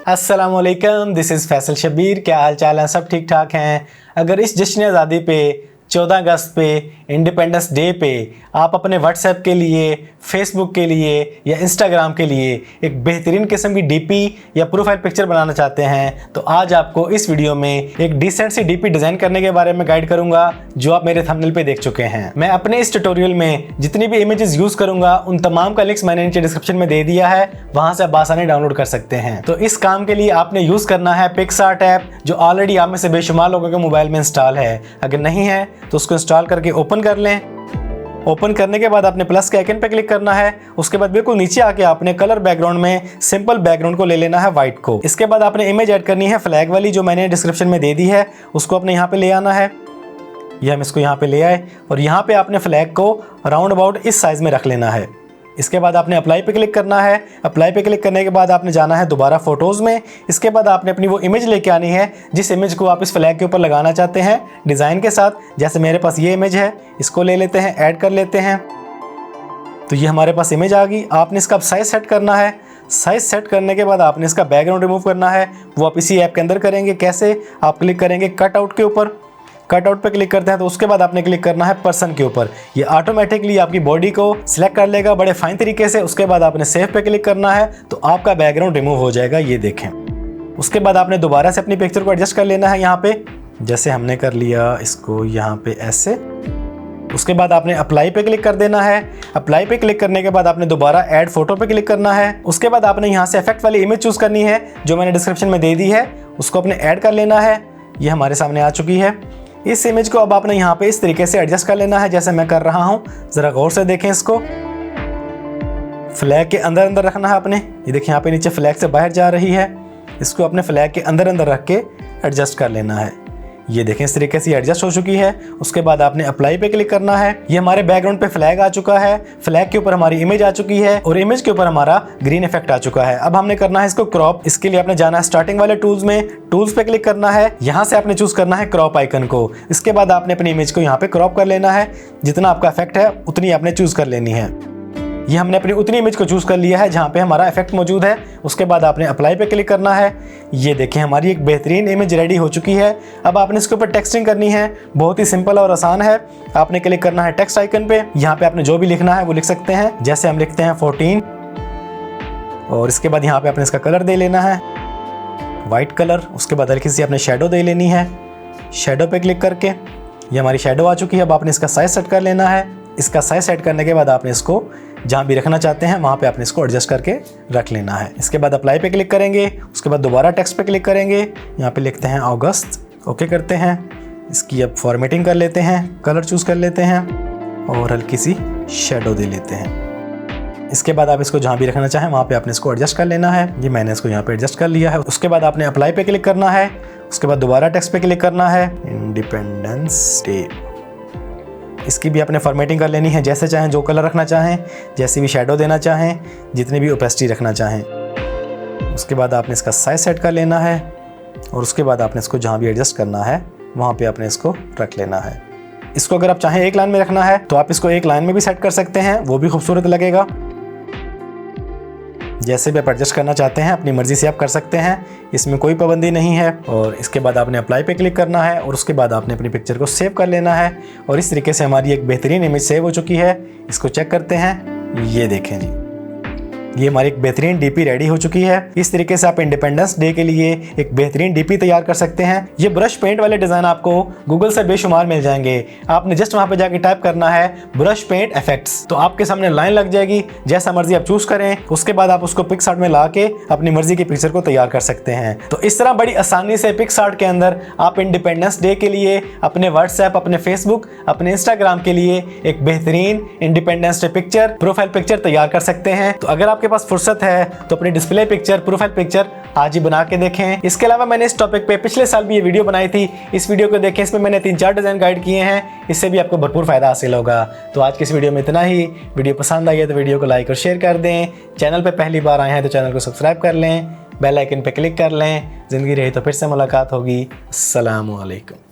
अस्सलाम वालेकुम, this is Faisal Shabir. क्या हाल चाल है? सब ठीक ठाक हैं। अगर इस जश्न आज़ादी पे 14 अगस्त पे इंडिपेंडेंस डे पे आप अपने व्हाट्सएप के लिए, फेसबुक के लिए या इंस्टाग्राम के लिए एक बेहतरीन किस्म की डीपी या प्रोफाइल पिक्चर बनाना चाहते हैं तो आज आपको इस वीडियो में एक डिसेंट सी डीपी डिज़ाइन करने के बारे में गाइड करूंगा जो आप मेरे थंबनेल पे देख चुके हैं। मैं अपने इस ट्यूटोरियल में जितनी भी इमेजेस यूज़ करूंगा उन तमाम का लिंक्स मैंने नीचे डिस्क्रिप्शन में दे दिया है, वहां से आप आसानी डाउनलोड कर सकते हैं। तो इस काम के लिए आपने यूज़ करना है पिक्सआर्ट ऐप, जो ऑलरेडी आप में से बेशुमार लोगों के मोबाइल में इंस्टॉल है। अगर नहीं है तो उसको इंस्टॉल करके ओपन कर लें। ओपन करने के बाद आपने प्लस के आइकन पे क्लिक करना है। उसके बाद बिल्कुल नीचे आके आपने कलर बैकग्राउंड में सिंपल बैकग्राउंड को ले लेना है, व्हाइट को। इसके बाद आपने इमेज ऐड करनी है फ्लैग वाली, जो मैंने डिस्क्रिप्शन में दे दी है, उसको अपने यहाँ पे ले आना है। ये हम इसको यहाँ पे ले आए और यहाँ पे आपने फ्लैग को राउंड अबाउट इस साइज में रख लेना है। इसके बाद आपने अप्लाई पे क्लिक करना है। अप्लाई पे क्लिक करने के बाद आपने जाना है दोबारा फोटोज़ में। इसके बाद आपने अपनी वो इमेज लेके आनी है जिस इमेज को आप इस फ्लैग के ऊपर लगाना चाहते हैं डिज़ाइन के साथ। जैसे मेरे पास ये इमेज है, इसको ले लेते हैं, ऐड कर लेते हैं। तो ये हमारे पास इमेज आ गई। आपने इसका साइज़ सेट करना है। साइज़ सेट करने के बाद आपने इसका बैकग्राउंड रिमूव करना है। वो आप इसी ऐप के अंदर करेंगे। कैसे? आप क्लिक करेंगे कट आउट के ऊपर। कट आउट पे क्लिक करते हैं तो उसके बाद आपने क्लिक करना है पर्सन के ऊपर। ये ऑटोमेटिकली आपकी बॉडी को सिलेक्ट कर लेगा बड़े फाइन तरीके से। उसके बाद आपने सेव पे क्लिक करना है तो आपका बैकग्राउंड रिमूव हो जाएगा, ये देखें। उसके बाद आपने दोबारा से अपनी पिक्चर को एडजस्ट कर लेना है यहाँ पे, जैसे हमने कर लिया इसको यहाँ पे ऐसे। उसके बाद आपने अप्लाई पे क्लिक कर देना है। अप्लाई पे क्लिक करने के बाद आपने दोबारा ऐड फोटो पे क्लिक करना है। उसके बाद आपने यहाँ से इफेक्ट वाली इमेज चूज करनी है जो मैंने डिस्क्रिप्शन में दे दी है, उसको अपने ऐड कर लेना है। ये हमारे सामने आ चुकी है। इस इमेज को अब आपने यहाँ पे इस तरीके से एडजस्ट कर लेना है जैसे मैं कर रहा हूँ। ज़रा गौर से देखें इसको। फ्लैग के अंदर अंदर रखना है आपने। ये देखिए यहाँ पे नीचे फ्लैग से बाहर जा रही है, इसको अपने फ्लैग के अंदर अंदर रख के एडजस्ट कर लेना है। ये देखें इस तरीके से एडजस्ट हो चुकी है। उसके बाद आपने अप्लाई पे क्लिक करना है। ये हमारे बैकग्राउंड पे फ्लैग आ चुका है, फ्लैग के ऊपर हमारी इमेज आ चुकी है और इमेज के ऊपर हमारा ग्रीन इफेक्ट आ चुका है। अब हमने करना है इसको क्रॉप। इसके लिए आपने जाना है स्टार्टिंग वाले टूल्स में, टूल्स पे क्लिक करना है। यहाँ से आपने चूज करना है क्रॉप आइकन को। इसके बाद आपने अपनी इमेज को यहाँ पे क्रॉप कर लेना है। जितना आपका इफेक्ट है उतनी आपने चूज कर लेनी है। ये हमने अपनी उतनी इमेज को चूज़ कर लिया है जहाँ पे हमारा इफेक्ट मौजूद है। उसके बाद आपने अप्लाई पे क्लिक करना है। ये देखें हमारी एक बेहतरीन इमेज रेडी हो चुकी है। अब आपने इसके ऊपर टेक्सटिंग करनी है, बहुत ही सिंपल और आसान है। आपने क्लिक करना है टेक्स्ट आइकन पे। यहाँ पे आपने जो भी लिखना है वो लिख सकते हैं, जैसे हम लिखते हैं 14। और इसके बाद यहाँ पे आपने इसका कलर दे लेना है, वाइट कलर। उसके बाद हल्की सी आपने शेडो दे लेनी है। शेडो पे क्लिक करके ये हमारी शेडो आ चुकी है। अब आपने इसका साइज सेट कर लेना है। इसका साइज सेट करने के बाद आपने इसको जहाँ भी रखना चाहते हैं वहाँ पे आपने इसको एडजस्ट करके रख लेना है। इसके बाद अप्लाई पे क्लिक करेंगे। उसके बाद दोबारा टेक्स्ट पे क्लिक करेंगे। यहाँ पे लिखते हैं अगस्त, ओके करते हैं। इसकी अब फॉर्मेटिंग कर लेते हैं, कलर चूज़ कर लेते हैं और हल्की सी शेडो दे लेते हैं। इसके बाद आप इसको जहाँ भी रखना चाहें वहाँ पे आपने इसको एडजस्ट कर लेना है। ये मैंने इसको यहाँ पे एडजस्ट कर लिया है। उसके बाद आपने अप्लाई पे क्लिक करना है। उसके बाद दोबारा टेक्स्ट पे क्लिक करना है, इंडिपेंडेंस डे। इसकी भी आपने फॉर्मेटिंग कर लेनी है, जैसे चाहें, जो कलर रखना चाहें, जैसी भी शेडो देना चाहें, जितनी भी ओपेसिटी रखना चाहें। उसके बाद आपने इसका साइज सेट कर लेना है और उसके बाद आपने इसको जहाँ भी एडजस्ट करना है वहाँ पे आपने इसको रख लेना है। इसको अगर आप चाहें एक लाइन में रखना है तो आप इसको एक लाइन में भी सेट कर सकते हैं, वो भी खूबसूरत लगेगा। जैसे भी आप एडजस्ट करना चाहते हैं अपनी मर्ज़ी से आप कर सकते हैं, इसमें कोई पाबंदी नहीं है। और इसके बाद आपने अप्लाई पे क्लिक करना है और उसके बाद आपने अपनी पिक्चर को सेव कर लेना है। और इस तरीके से हमारी एक बेहतरीन इमेज सेव हो चुकी है। इसको चेक करते हैं, ये देखें जी, ये हमारी एक बेहतरीन डीपी रेडी हो चुकी है। इस तरीके से आप इंडिपेंडेंस डे के लिए एक बेहतरीन डीपी तैयार कर सकते हैं। ये ब्रश पेंट वाले डिज़ाइन आपको गूगल से बेशुमार मिल जाएंगे। आपने जस्ट वहाँ पे जाके टाइप करना है ब्रश पेंट इफेक्ट्स, तो आपके सामने लाइन लग जाएगी। जैसा मर्जी आप चूज करें, उसके बाद आप उसको पिक्सआर्ट में ला के अपनी मर्जी की पिक्चर को तैयार कर सकते हैं। तो इस तरह बड़ी आसानी से पिक्सआर्ट के अंदर आप इंडिपेंडेंस डे के लिए अपने व्हाट्सएप, अपने फेसबुक, अपने इंस्टाग्राम के लिए एक बेहतरीन independence day picture, profile picture तैयार कर सकते हैं। तो अगर आपके पास फुर्सत है तो अपनी डिस्प्ले पिक्चर, प्रोफाइल पिक्चर आज ही बना के देखें। इसके अलावा मैंने इस टॉपिक पे पिछले साल भी ये वीडियो बनाई थी, इस वीडियो को देखें। इसमें मैंने 3-4 डिज़ाइन गाइड किए हैं, इससे भी आपको भरपूर फायदा हासिल होगा। तो आज की इस वीडियो में इतना ही। वीडियो पसंद आई है तो वीडियो को लाइक और शेयर कर दें। चैनल पे पहली बार आए हैं तो चैनल को सब्सक्राइब कर लें, बेल आइकन पे क्लिक कर लें। ज़िंदगी रही तो फिर से मुलाकात होगी। अस्सलामु अलैकुम।